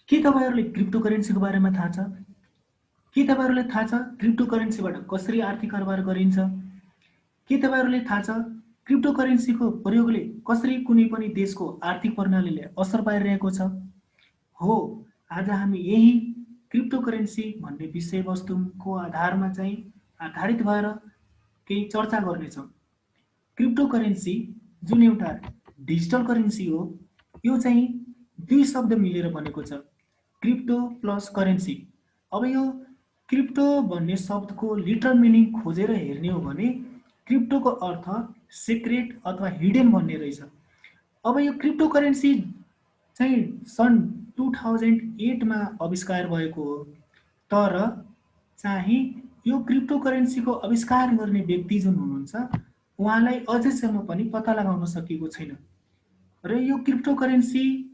के तपाईहरुले क्रिप्टोकरेन्सीको बारेमा थाहा छ? के तपाईहरुलाई थाहा छ क्रिप्टोकरेन्सीबाट कसरी आर्थिक कारोबार गरिन्छ? के तपाईहरुलाई थाहा छ क्रिप्टोकरेन्सीको प्रयोगले कसरी कुनै पनि देशको आर्थिक प्रणालीले असर पारिरहेको छ? हो, आज हामी यही क्रिप्टोकरेन्सी भन्ने विषयवस्तुको आधारित भएर केही चर्चा गर्नेछौँ। क्रिप्टोकरेन्सी जुन एउटा डिजिटल करेन्सी हो, यो चाहिँ दुई शब्द मिलेर बनेको छ, क्रिप्टो प्लस करेन्सी। अब यो क्रिप्टो भन्ने शब्दको लिटरल मिनिङ खोजेर हेर्ने हो भने क्रिप्टोको अर्थ सिक्रेट अथवा हिडन भन्ने रहेछ। अब यो क्रिप्टोकरेन्सी चाहिँ सन् 2008 मा आविष्कार भएको हो, तर चाहिँ यो क्रिप्टोकरेन्सीको आविष्कार गर्ने व्यक्ति जुन हुनुहुन्छ उहाँलाई अझैसम्म पनि पत्ता लगाउन सकिएको छैन। र यो क्रिप्टोकरेन्सी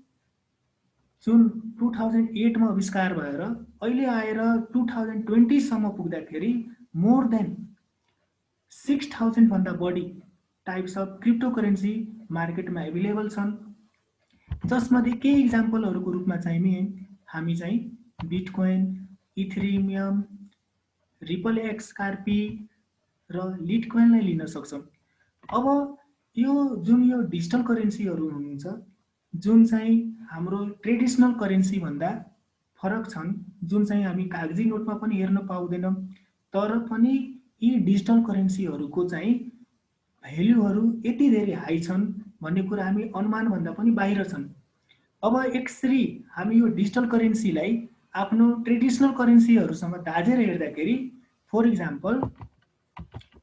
जुन 2008 मा आविष्कार भएर अहिले आएर 2020 सम्म पुग्दाखेरि मोर देन 6000 भन्दा बढी टाइप्स अफ क्रिप्टोकरेन्सी मार्केटमा एभाइलेबल छन्, जसमध्ये केही इक्जाम्पलहरूको रूपमा चाहिँ हामी चाहिँ बिटकोइन, इथेरियम, रिपल एक्स कार्पी र लिटकोइनलाई लिन सक्छौँ। अब यो डिजिटल करेन्सीहरू हुनुहुन्छ जुन चाहिँ हाम्रो ट्रेडिसनल करेन्सी भन्दा फरक छन्, जुन चाहिँ हामी कागजी नोटमा पनि हेर्न पाउँदैनौँ, तर पनि यी डिजिटल करेन्सीहरूको चाहिँ भ्याल्युहरू यति धेरै हाई छन् भन्ने कुरा हामी अनुमानभन्दा पनि बाहिर छन्। अब यसरी हामी यो डिजिटल करेन्सीलाई आफ्नो ट्रेडिसनल करेन्सीहरूसँग दाजेर हेर्दाखेरि for example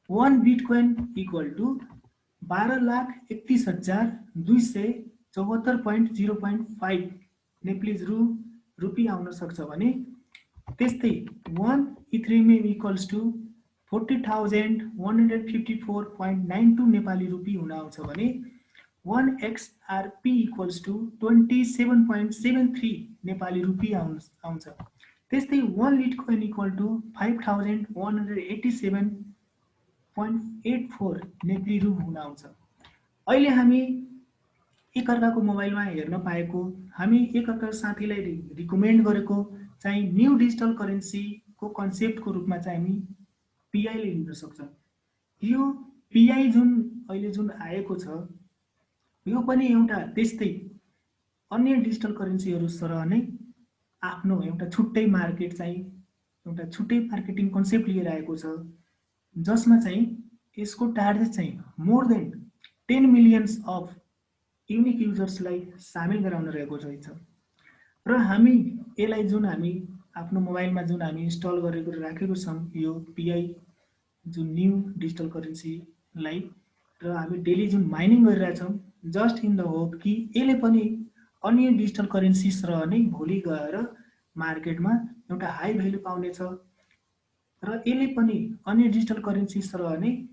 1 bitcoin equal to 12,31,274.0.5 Nepalese रुपियाँ आउन सक्छ भने, त्यस्तै 1 इथेरियम इक्वल्स टु 40,154.92 नेपाली रुपियाँ हुन आउँछ भने 1 XRP इक्वल्स टु 27.73 नेपाली रुपियाँ आउँछ। त्यस्तै 1 लिटकोइन इक्वल टु 5,187.84 नेपाली रु हुन आउँछ। अहिले हामी एकअर्काको मोबाइलमा हेर्न पाएको, हामी एकअर्का साथीलाई रिकमेन्ड गरेको चाहिँ न्यू डिजिटल करेन्सीको कन्सेप्टको रूपमा चाहिँ हामी पिआईले लिन सक्छौँ। यो पिआई जुन अहिले जुन आएको छ, यो पनि एउटा त्यस्तै अन्य डिजिटल करेन्सीहरू सरह नै आफ्नो एउटा छुट्टै मार्केट चाहिँ एउटा छुट्टै मार्केटिङ कन्सेप्ट लिएर आएको छ, जसमा चाहिँ यसको टार्गेट चाहिँ more than 10 millions of unique युजर्सलाई सामेल गराउन रहेको रहेछ। र हामी यसलाई जुन हामी आफ्नो मोबाइलमा जुन हामी इन्स्टल गरेको राखेको छौँ यो पिआई जुन न्यू डिजिटल करेन्सीलाई, र हामी डेली जुन माइनिङ गरिरहेछौँ जस्ट इन द होप कि यसले पनि अन्य डिजिटल करेन्सी सरह नै भोलि गएर मार्केटमा एउटा हाई भ्यालु पाउनेछ, र यसले पनि अन्य डिजिटल करेन्सी सरह नै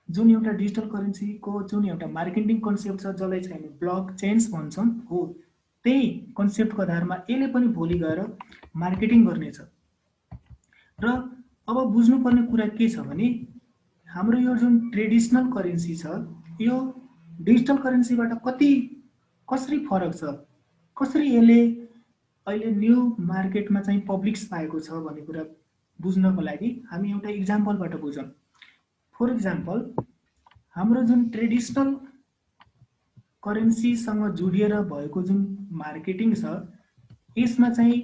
जुन एउटा डिजिटल करेन्सीको जुन एउटा मार्केटिङ कन्सेप्ट छ जसलाई चाहिँ हामी ब्लक चेन्स भन्छौँ, हो त्यही कन्सेप्टको आधारमा यसले पनि भोलि गएर मार्केटिङ गर्नेछ। र अब बुझ्नुपर्ने कुरा के छ भने हाम्रो यो जुन ट्रेडिसनल करेन्सी छ यो डिजिटल करेन्सीबाट कसरी फरक छ, कसरी यसले अहिले न्यू मार्केटमा चाहिँ पब्लिक्स पाएको छ भन्ने कुरा बुझ्नको लागि हामी एउटा इक्जाम्पलबाट बुझौँ। फर इक्जाम्पल हाम्रो जुन ट्रेडिसनल करेन्सीसँग जोडिएर भएको जुन मार्केटिङ छ, यसमा चाहिँ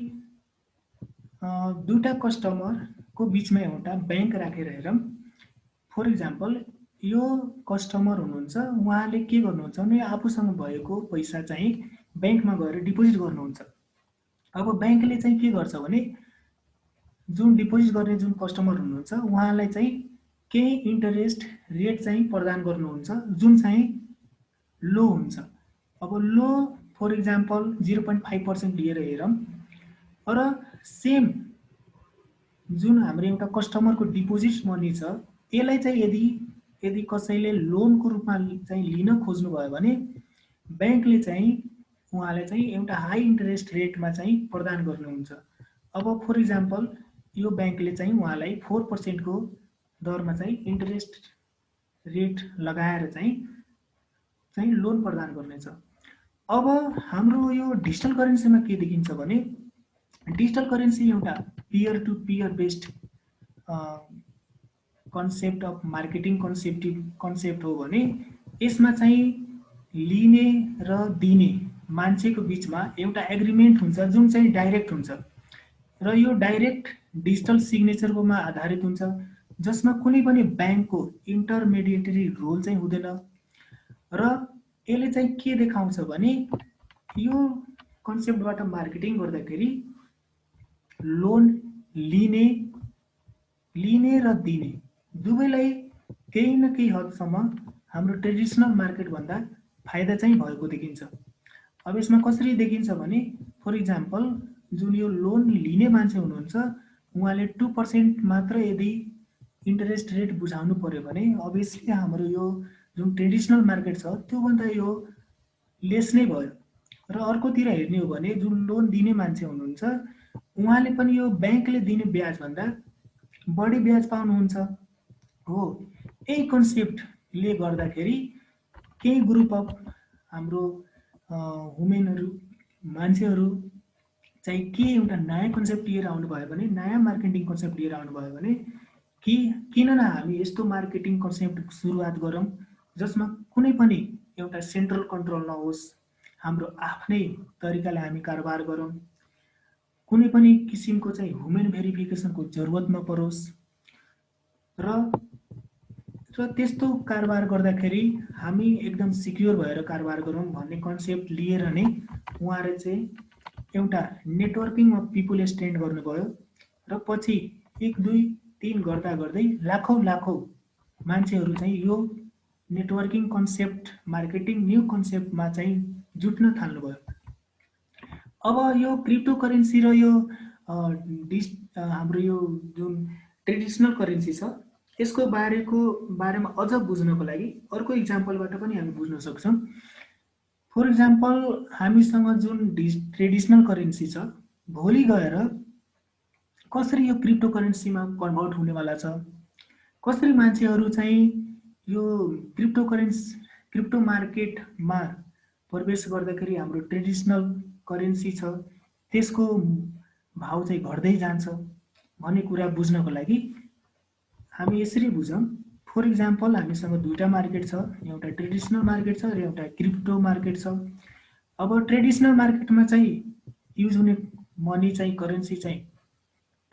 दुईटा कस्टमरको बिचमा एउटा ब्याङ्क राखेर हेरौँ। फर इक्जाम्पल यो कस्टमर हुनुहुन्छ, उहाँले के गर्नुहुन्छ भने आफूसँग भएको पैसा चाहिँ ब्याङ्कमा गएर डिपोजिट गर्नुहुन्छ। अब ब्याङ्कले चाहिँ के गर्छ भने जुन डिपोजिट गर्ने जुन कस्टमर हुनुहुन्छ उहाँलाई चाहिँ केही इन्टरेस्ट रेट चाहिँ प्रदान गर्नुहुन्छ जुन चाहिँ लो हुन्छ। अब लो फर इक्जाम्पल 0.5% लिएर हेरौँ, र सेम जुन हाम्रो एउटा कस्टमरको डिपोजिट मनी छ यसलाई चाहिँ यदि कसैले लोनको रूपमा चाहिँ लिन खोज्नुभयो भने ब्याङ्कले चाहिँ उहाँलाई चाहिँ एउटा हाई इन्टरेस्ट रेटमा चाहिँ प्रदान गर्नुहुन्छ। अब फर इक्जाम्पल यो ब्याङ्कले चाहिँ उहाँलाई 4% को दरमा चाहिँ इन्टरेस्ट रेट लगाएर चाहिँ लोन प्रदान गर्नेछ। अब हाम्रो यो डिजिटल करेन्सीमा के देखिन्छ भने डिजिटल करेन्सी एउटा peer to peer based concept of marketing concept हो भने यसमा चाहिँ लिने र दिने मान्छेको बिचमा एउटा एग्रिमेन्ट हुन्छ जुन चाहिँ डाइरेक्ट हुन्छ र यो डाइरेक्ट डिजिटल सिग्नेचरकोमा आधारित हुन्छ जसमा कुनै पनि ब्याङ्कको इन्टरमेडिएटरी रोल चाहिँ हुँदैन र यसले चाहिँ के देखाउँछ भने यो कन्सेप्टबाट मार्केटिङ गर्दाखेरि लोन लिने र दिने दुवैलाई केही न केही हदसम्म हाम्रो ट्रेडिसनल मार्केटभन्दा फाइदा चाहिँ भएको देखिन्छ। अब यसमा कसरी देखिन्छ भने फर इक्जाम्पल जुन यो लोन लिने मान्छे हुनुहुन्छ उहाँले 2% मात्र यदि इन्टरेस्ट रेट बुझाउनु पर्यो भने अभियसली हाम्रो यो जुन ट्रेडिसनल मार्केट छ त्योभन्दा यो लेस नै भयो। र अर्कोतिर हेर्ने हो भने जुन लोन दिने मान्छे हुनुहुन्छ उहाँले पनि यो ब्याङ्कले दिने ब्याजभन्दा बढी ब्याज पाउनुहुन्छ हो। यही कन्सेप्टले गर्दाखेरि केही ग्रुप अफ हाम्रो वुमेनहरू मान्छेहरू चाहिँ के एउटा नयाँ कन्सेप्ट लिएर आउनुभयो भने नयाँ मार्केटिङ कन्सेप्ट लिएर आउनुभयो भने कि किन न हामी यस्तो मार्केटिङ कन्सेप्ट सुरुवात गरौँ जसमा कुनै पनि एउटा सेन्ट्रल कन्ट्रोल नहोस्, हाम्रो आफ्नै तरिकाले हामी कारोबार गरौँ, कुनै पनि किसिमको चाहिँ ह्युमन भेरिफिकेसनको जरुरत नपरोस् र त्यस्तो कारोबार गर्दाखेरि हामी एकदम सिक्योर भएर कारोबार गरौँ भन्ने कन्सेप्ट लिएर नै उहाँले चाहिँ एउटा नेटवर्किङ अफ पिपुल स्ट्यान्ड गर्नुभयो र पछि 1 2 3 गर्दा गर्दै लाखौँ मान्छेहरू चाहिँ यो नेटवर्किङ कन्सेप्ट मार्केटिङ न्यू कन्सेप्टमा चाहिँ जुट्न थाल्नुभयो। अब यो क्रिप्टो करेन्सी र यो हाम्रो यो जुन ट्रेडिसनल करेन्सी छ यसको बारेमा अझ बुझ्नको लागि अर्को इक्जाम्पलबाट पनि हामी बुझ्न सक्छौँ। फर इक्जाम्पल हामीसँग जुन ट्रेडिसनल करेन्सी छ भोलि गएर कसरी यो क्रिप्टो करेन्सीमा कन्भर्ट हुनेवाला छ, कसरी मान्छेहरू चाहिँ यो क्रिप्टो मार्केटमा प्रवेश गर्दाखेरि हाम्रो ट्रेडिसनल करेन्सी छ त्यसको भाव चाहिँ घट्दै जान्छ भन्ने कुरा बुझ्नको लागि हामी यसरी बुझौँ। फर इक्जाम्पल हामीसँग दुईटा मार्केट छ, एउटा ट्रेडिसनल मार्केट छ र एउटा क्रिप्टो मार्केट छ। अब ट्रेडिसनल मार्केटमा चाहिँ युज हुने मनी चाहिँ करेन्सी चाहिँ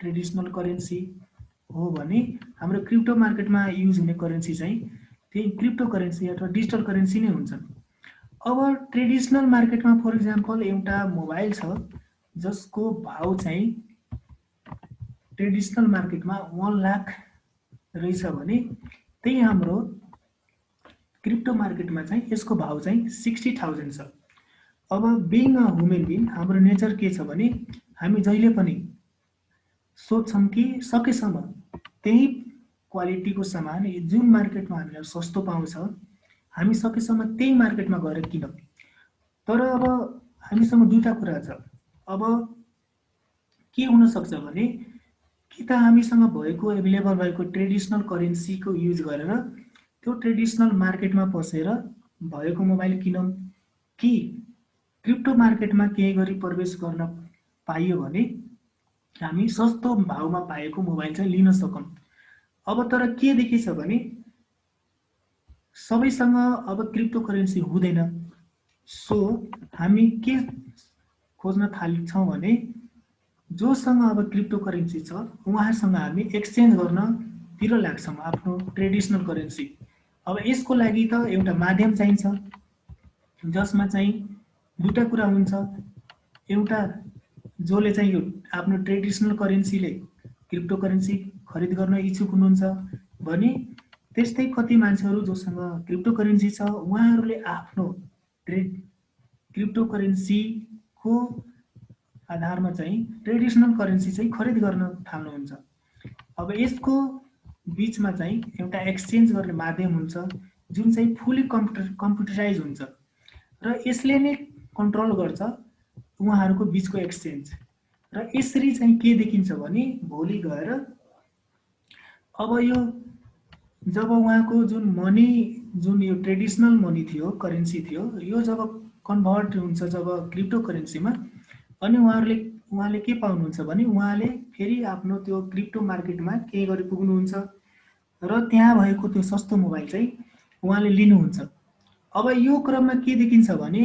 ट्रेडिसनल करेन्सी हो भने हाम्रो क्रिप्टो मार्केटमा युज हुने करेन्सी चाहिँ त्यही क्रिप्टो करेन्सी अथवा डिजिटल करेन्सी नै हुन्छ। अब ट्रेडिसनल मार्केटमा फर इक्जाम्पल एउटा मोबाइल छ जसको भाव चाहिँ ट्रेडिसनल मार्केटमा 1 लाख रहेछ भने त्यही हाम्रो क्रिप्टो मार्केटमा चाहिँ यसको भाव चाहिँ 60,000 छ। अब बिइङ अ ह्युमन बिइङ हाम्रो नेचर के छ भने हामी जहिले पनि सोच्छौँ कि सकेसम्म त्यही क्वालिटीको सामान जुन मार्केटमा हामीलाई सस्तो पाउँछ हामी सकेसम्म त्यही मार्केटमा गएर किनौँ। तर अब हामीसँग दुईटा कुरा छ। अब के हुन सक्छ भने कि त हामीसँग भएको एभाइलेबल भएको ट्रेडिसनल करेन्सीको युज गरेर त्यो ट्रेडिसनल मार्केटमा पसेर भएको मोबाइल किनौँ कि क्रिप्टो मार्केटमा केही गरी प्रवेश गर्न पाइयो भने हामी सस्तो भावमा पाएको मोबाइल चाहिँ लिन सकौँ। अब तर के देखिन्छ भने सबैसँग अब क्रिप्टो करेन्सी हुँदैन। सो हामी के खोज्न थाल्छौँ भने जोसँग अब क्रिप्टो करेन्सी छ उहाँसँग हामी एक्सचेन्ज गर्नतिर लाग्छौँ आफ्नो ट्रेडिसनल करेन्सी। अब यसको लागि त एउटा माध्यम चाहिन्छ जसमा चाहिँ दुईटा कुरा हुन्छ। एउटा जसले चाहिँ यो आफ्नो ट्रेडिसनल करेन्सीले क्रिप्टो करेन्सी खरिद गर्न इच्छुक हुनुहुन्छ भने त्यस्तै कति मान्छेहरू जोसँग क्रिप्टो करेन्सी छ उहाँहरूले आफ्नो क्रिप्टो करेन्सीको आधारमा चाहिँ ट्रेडिसनल करेन्सी चाहिँ खरिद गर्न थाल्नुहुन्छ। अब यसको बिचमा चाहिँ एउटा एक्सचेन्ज गर्ने माध्यम हुन्छ जुन चाहिँ फुली कम्प्युटराइज हुन्छ र यसले नै कन्ट्रोल गर्छ उहाँहरूको बिचको एक्सचेन्ज। र यसरी चाहिँ के देखिन्छ भने भोलि गएर अब यो जब उहाँको जुन मनी जुन यो ट्रेडिसनल मनी थियो करेन्सी थियो यो जब कन्भर्ट हुन्छ जब क्रिप्टो करेन्सीमा अनि उहाँले के पाउनुहुन्छ भने उहाँले फेरि आफ्नो त्यो क्रिप्टो मार्केटमा केही गरी पुग्नुहुन्छ र त्यहाँ भएको त्यो सस्तो मोबाइल चाहिँ उहाँले लिनुहुन्छ। अब यो क्रममा के देखिन्छ भने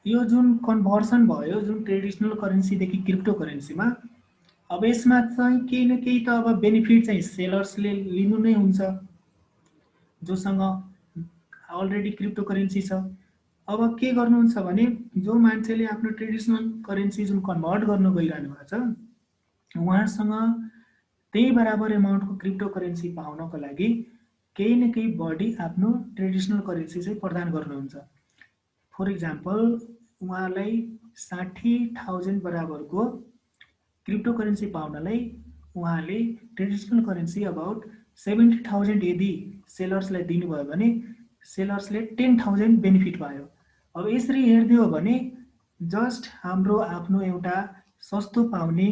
यो जुन कन्भर्सन भयो जुन ट्रेडिसनल करेन्सीदेखि क्रिप्टो करेन्सीमा, अब यसमा चाहिँ केही न केही त अब बेनिफिट चाहिँ सेलर्सले लिनु नै हुन्छ, जोसँग अलरेडी क्रिप्टो करेन्सी छ। अब के गर्नुहुन्छ भने जो मान्छेले आफ्नो ट्रेडिसनल करेन्सी जुन कन्भर्ट गर्न गइरहनु भएको छ उहाँसँग त्यही बराबर एमाउन्टको क्रिप्टो करेन्सी पाउनको लागि केही न केही बढी आफ्नो ट्रेडिसनल करेन्सी चाहिँ प्रदान गर्नुहुन्छ। फर इक्जाम्पल उहाँलाई 60,000 बराबरको क्रिप्टो करेन्सी पाउनलाई उहाँले ट्रेडिसनल करेन्सी अबाउट 70,000 यदि सेलर्सलाई दिनुभयो भने सेलर्सले 10,000 बेनिफिट पायो। अब यसरी हेर्दै हो भने जस्ट हाम्रो आफ्नो एउटा सस्तो पाउने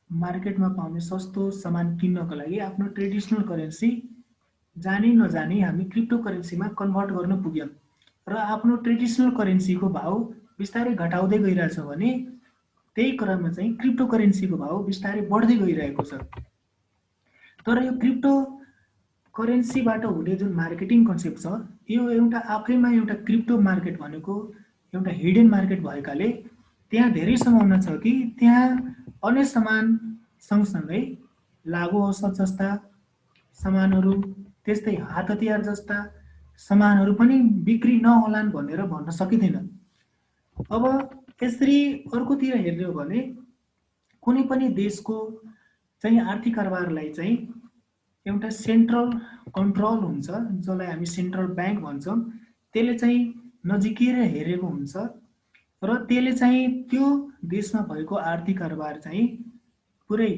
मार्केटमा पाउने सस्तो सामान किन्नको लागि आफ्नो ट्रेडिसनल करेन्सी जानी नजानी हामी क्रिप्टो करेन्सीमा कन्भर्ट गर्न पुग्यौँ र आफ्नो ट्रेडिसनल करेन्सीको भाउ बिस्तारै घटाउँदै गइरहेछ भने त्यही क्रममा चाहिँ क्रिप्टो करेन्सीको भाउ बिस्तारै बढ्दै गइरहेको छ। तर यो क्रिप्टो करेन्सीबाट हुने जुन मार्केटिङ कन्सेप्ट छ यो एउटा आफैमा एउटा क्रिप्टो मार्केट भनेको एउटा हिडन मार्केट भएकाले त्यहाँ धेरै सम्भावना छ कि त्यहाँ अन्य सामान सँगसँगै लागु औषध जस्ता सामानहरू त्यस्तै हात हतियार जस्ता सामानहरू पनि बिक्री नहोलान् भनेर भन्न सकिँदैन। अब यसरी अर्कोतिर हेर्ने हो भने कुनै पनि देशको चाहिँ आर्थिक कारोबारलाई चाहिँ एउटा सेन्ट्रल कन्ट्रोल हुन्छ जसलाई हामी सेन्ट्रल ब्याङ्क भन्छौँ, त्यसले चाहिँ नजिकै हेरेको हुन्छ र त्यसले चाहिँ त्यो देशमा भएको आर्थिक कारोबार चाहिँ पुरै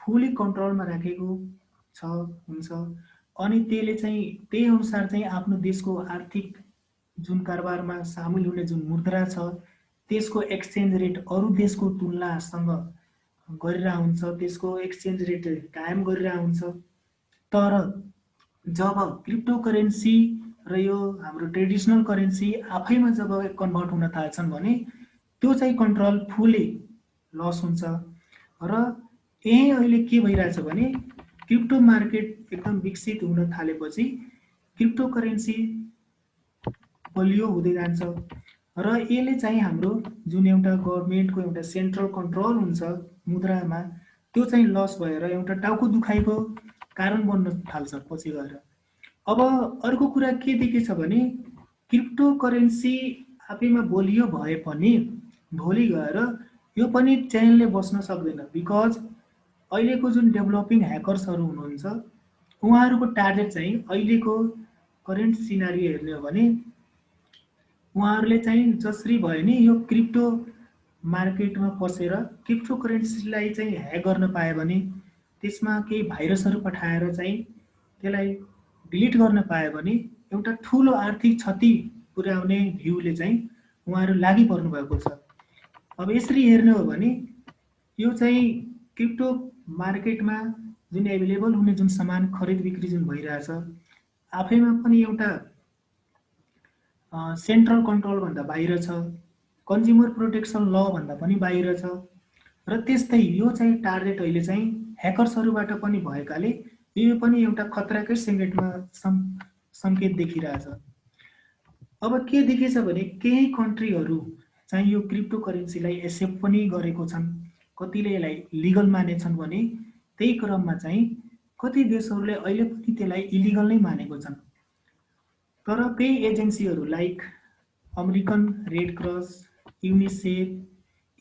फुली कन्ट्रोलमा राखेको छ हुन्छ। अनि त्यसले चाहिँ त्यही अनुसार चाहिँ आफ्नो देशको आर्थिक जुन कारोबारमा सामेल हुने जुन मुद्रा छ त्यसको एक्सचेन्ज रेट अरू देशको तुलनासँग गरिरहेको हुन्छ, त्यसको एक्सचेन्ज रेट कायम गरिरहेको हुन्छ। तर जब क्रिप्टो करेन्सी र यो हाम्रो ट्रेडिसनल करेन्सी आफैमा जब कन्भर्ट हुन थाल्छन् भने त्यो चाहिँ कन्ट्रोल फुल्ली लस हुन्छ। र यही अहिले के भइरहेछ भने क्रिप्टो मार्केट एकदम विकसित हुन थालेपछि क्रिप्टो करेन्सी बलियो हुँदै जान्छ र यसले चाहिँ हाम्रो जुन एउटा गभर्मेन्टको एउटा सेन्ट्रल कन्ट्रोल हुन्छ मुद्रामा त्यो चाहिँ लस भएर एउटा टाउको दुखाइको कारण बन्न थाल्छ पछि गएर। अब अर्को कुरा के देखेछ भने क्रिप्टो करेन्सी आफैमा बलियो भए पनि भोलि गएर यो पनि चैनले बस्न सक्दैन, बिकज अहिलेको जुन डेभलपिङ ह्याकर्सहरू हुनुहुन्छ उहाँहरूको टार्गेट चाहिँ अहिलेको करेन्ट सिनारियो हेर्ने हो भने उहाँहरूले चाहिँ जसरी भयो नि यो क्रिप्टो मार्केटमा पसेर क्रिप्टो करेन्सीलाई चाहिँ ह्याक गर्न पायो भने त्यसमा केही भाइरसहरू पठाएर चाहिँ त्यसलाई डिलिट गर्न पायो भने एउटा ठुलो आर्थिक क्षति पुर्याउने भ्यूले चाहिँ उहाँहरू लागि पर्नु भएको छ। अब यसरी हेर्ने हो भने यो चाहिँ क्रिप्टो मार्केटमा जुन एभाइलेबल हुने जुन सामान खरिद बिक्री जुन भइरहेछ आफैमा पनि एउटा सेन्ट्रल कन्ट्रोलभन्दा बाहिर छ, कन्ज्युमर प्रोटेक्सन ल भन्दा पनि बाहिर छ र त्यस्तै यो चाहिँ टार्गेट अहिले चाहिँ ह्याकर्सहरूबाट पनि भएकाले यो पनि एउटा खतराकै सङ्केतमा सङ्केत देखिरहेछ। अब के देखेछ भने केही कन्ट्रीहरू चाहिँ यो क्रिप्टो करेन्सीलाई एक्सेप्ट पनि गरेको छन्, कतिले यसलाई लिगल मानेछन् भने त्यही क्रममा चाहिँ कति देशहरूले अहिले पनि त्यसलाई इलिगल नै मानेको छन्। तर केही एजेन्सीहरू like American Red Cross, UNICEF,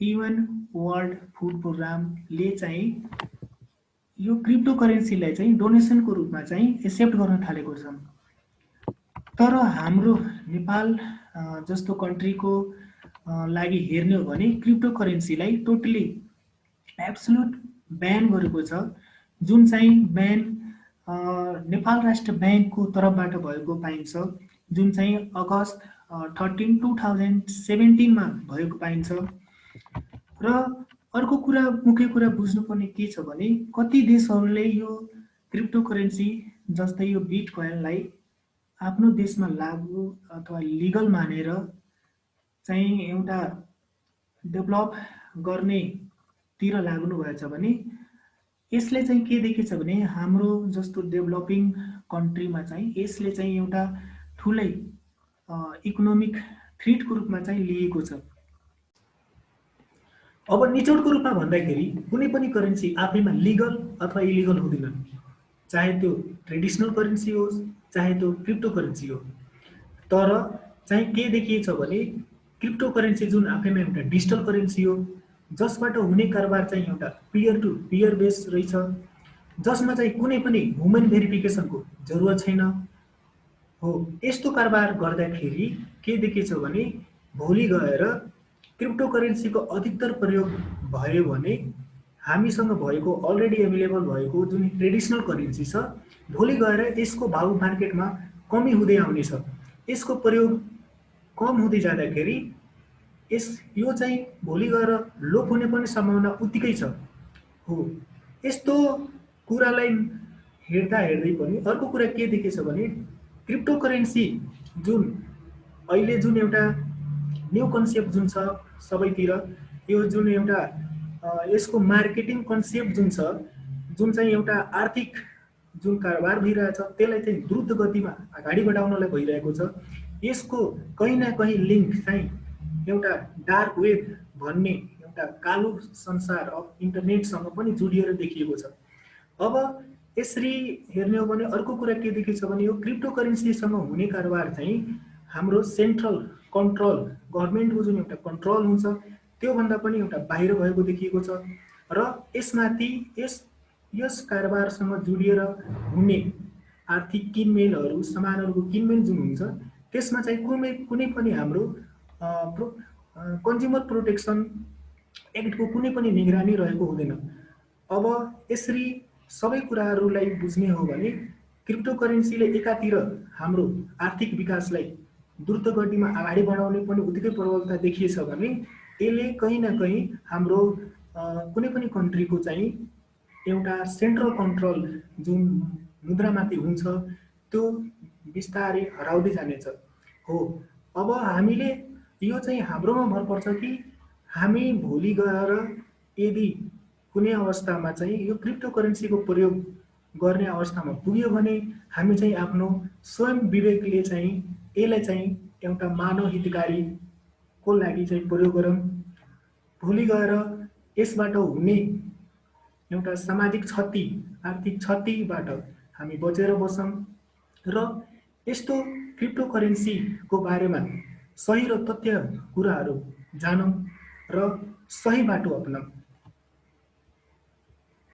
even World Food प्रोग्रामले चाहिँ यो क्रिप्टो करेन्सीलाई चाहिँ डोनेसनको रूपमा चाहिँ एक्सेप्ट गर्न थालेको छन्। तर हाम्रो नेपाल जस्तो कन्ट्रीको लागि हेर्ने हो भने क्रिप्टो करेन्सीलाई टोटली एब्सोल्युट ब्यान गरेको छ, जुन चाहिँ ब्यान नेपाल राष्ट्र ब्याङ्कको तर्फबाट भएको पाइन्छ, जुन चाहिँ अगस्त 13, 2017मा भएको पाइन्छ। र अर्को कुरा मुख्य कुरा बुझ्नुपर्ने के छ भने कति देशहरूले यो क्रिप्टो करेन्सी जस्तै यो बिटकोइनलाई आफ्नो देशमा लागू अथवा लिगल मानेर चाहिँ एउटा डेभलप गर्नेतिर लाग्नुभएछ भने यसले चाहिँ के देखेछ भने हाम्रो जस्तो डेभलपिङ कन्ट्रीमा चाहिँ यसले चाहिँ एउटा ठुलै इकोनोमिक थ्रिटको रूपमा चाहिँ लिएको छ। अब निचोडको रूपमा भन्दाखेरि कुनै पनि करेन्सी आफैमा लिगल अथवा इलिगल हुँदैन, चाहे त्यो ट्रेडिसनल करेन्सी होस् चाहे त्यो क्रिप्टो करेन्सी हो। तर चाहिँ के देखिएछ भने क्रिप्टो करेन्सी जुन आफैमा एउटा डिजिटल करेन्सी हो, जसबाट हुने कारोबार चाहिँ एउटा पियर टु पियर बेस रहेछ, जसमा चाहिँ कुनै पनि ह्युमन भेरिफिकेसनको जरुरत छैन हो। यस्तो कारोबार गर्दाखेरि के देखिएछ भने भोलि गएर क्रिप्टो करेन्सीको अधिकतर प्रयोग भयो भने हामीसँग भएको अलरेडी एभाइलेबल भएको जुन ट्रेडिसनल करेन्सी छ, भोलि गएर यसको भाउ मार्केटमा कमी हुँदै आउनेछ। यसको प्रयोग कम हुँदै जाँदाखेरि यो चाहिँ भोलि गएर लोप हुने पनि सम्भावना उत्तिकै छ हो। यस्तो कुरालाई हेर्दै पनि अर्को कुरा के देखेछ भने क्रिप्टो करेन्सी जुन अहिले जुन एउटा न्यू कन्सेप्ट जुन छ सबैतिर, यो जुन एउटा यसको मार्केटिङ कन्सेप्ट जुन छ, जुन चाहिँ एउटा आर्थिक जुन कारोबार भइरहेछ त्यसलाई चाहिँ द्रुत गतिमा अगाडि बढाउनलाई भइरहेको छ। यसको कहीँ न कहीँ लिङ्क चाहिँ एउटा डार्क वेब भन्ने एउटा कालो संसार अफ इन्टरनेटसँग पनि जोडिएर देखिएको छ। अब यसरी हेर्ने हो भने अर्को कुरा के देखिन्छ भने यो क्रिप्टो करेन्सीसँग हुने कारोबार चाहिँ हाम्रो सेन्ट्रल कन्ट्रोल गभर्मेन्टको जुन एउटा कन्ट्रोल हुन्छ त्योभन्दा पनि एउटा बाहिर भएको देखिएको छ। र यसमाथि यस कारोबारसँग जोडिएर हुने आर्थिक किनमेलहरू, सामानहरूको किनमेल जुन हुन्छ त्यसमा चाहिँ कुनै पनि हाम्रो कन्ज्युमर प्रोटेक्सन एक्टको कुनै पनि निगरानी रहेको हुँदैन। अब यसरी सबै कुराहरूलाई बुझ्ने हो भने क्रिप्टो करेन्सीले एकातिर हाम्रो आर्थिक विकासलाई द्रुत गतिमा अगाडि बढाउने पनि उत्तिकै प्रबलता देखिएछ भने यसले कहीँ न कहीँ हाम्रो कुनै पनि कन्ट्रीको चाहिँ एउटा सेन्ट्रल कन्ट्रोल जुन मुद्रामाथि हुन्छ त्यो बिस्तारै हराउँदै जानेछ हो। अब हामीले यो चाहिँ हाम्रोमा भर पर्छ कि हामी भोलि गएर यदि कुनै अवस्थामा चाहिँ यो क्रिप्टो करेन्सीको प्रयोग गर्ने अवस्थामा पुग्यो भने हामी चाहिँ आफ्नो स्वयं विवेकले चाहिँ यसलाई चाहिँ एउटा मानव हितकारीको लागि चाहिँ प्रयोग गरौँ। भोलि गएर यसबाट हुने एउटा सामाजिक क्षति, आर्थिक क्षतिबाट हामी बचेर बसौँ र यस्तो क्रिप्टो करेन्सीको बारेमा सही र तथ्य कुराहरू जानौँ र सही बाटो अपनाऊँ।